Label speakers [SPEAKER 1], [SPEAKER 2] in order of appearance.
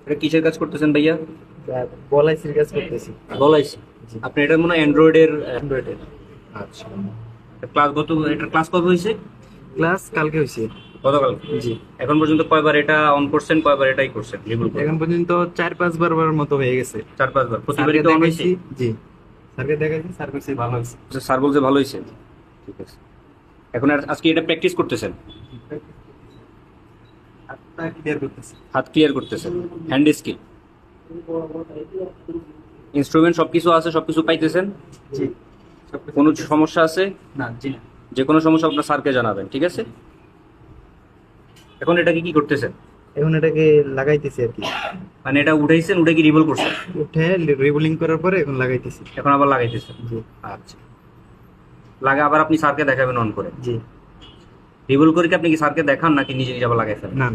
[SPEAKER 1] এটা কিসের কাজ করতেছেন ভাইয়া?
[SPEAKER 2] বলাইসির কাজ করতেছি।
[SPEAKER 1] বলাইছি।
[SPEAKER 2] জি।
[SPEAKER 1] আপনি এটা মনে হয় অ্যান্ড্রয়েডের।
[SPEAKER 2] অ্যান্ড্রয়েডের
[SPEAKER 1] আচ্ছা, ক্লাস এটার ক্লাস কত হয়েছে?
[SPEAKER 2] ক্লাস কালকে হয়েছে।
[SPEAKER 1] গতকাল।
[SPEAKER 2] জি।
[SPEAKER 1] এখন পর্যন্ত কয়বার এটা অন করছেন, কয়বার এটাই করছেন রিভিউ করে?
[SPEAKER 2] এখন পর্যন্ত 4-5 বার মতো হয়ে গেছে।
[SPEAKER 1] 4-5 বার। প্রতিবারই
[SPEAKER 2] স্যারকে
[SPEAKER 1] তো অন হয়েছে?
[SPEAKER 2] দেখাইছি। জি, স্যারকে দেখাইছি, স্যার কইছে ভালো হয়েছে।
[SPEAKER 1] আচ্ছা, স্যার বলছে ভালো হয়েছে। ঠিক আছে। এখন আজকে এটা প্র্যাকটিস করতেছেন?
[SPEAKER 2] হাতটা ক্লিয়ার করতেছি।
[SPEAKER 1] হাত ক্লিয়ার করতেছেন, হ্যান্ড স্কিল, ইনস্ট্রুমেন্ট সবকিছু আছে, সবকিছু পাইতেছেন?
[SPEAKER 2] জি।
[SPEAKER 1] কোনো সমস্যা আছে?
[SPEAKER 2] না, জি না।
[SPEAKER 1] যে কোনো সমস্যা আপনার স্যারকে জানাবেন, ঠিক আছে? এখন এটাকে কি করতেছেন?
[SPEAKER 2] এখন এটাকে লাগাইতেছি আর কি।
[SPEAKER 1] মানে এটা উঠাইছেন, উঠে কি রিভল করছেন?
[SPEAKER 2] উঠে রিবোলিং করার পরে এখন লাগাইতেছি।
[SPEAKER 1] এখন আবার লাগাইতেছেন?
[SPEAKER 2] জি।
[SPEAKER 1] আচ্ছা, লাগে আবার আপনি স্যারকে দেখাবেন অন করে?
[SPEAKER 2] জি।
[SPEAKER 1] রিভল করে কি আপনি কি স্যারকে দেখান নাকি নিজে নিজে আবার লাগাই ফেলেন?
[SPEAKER 2] না।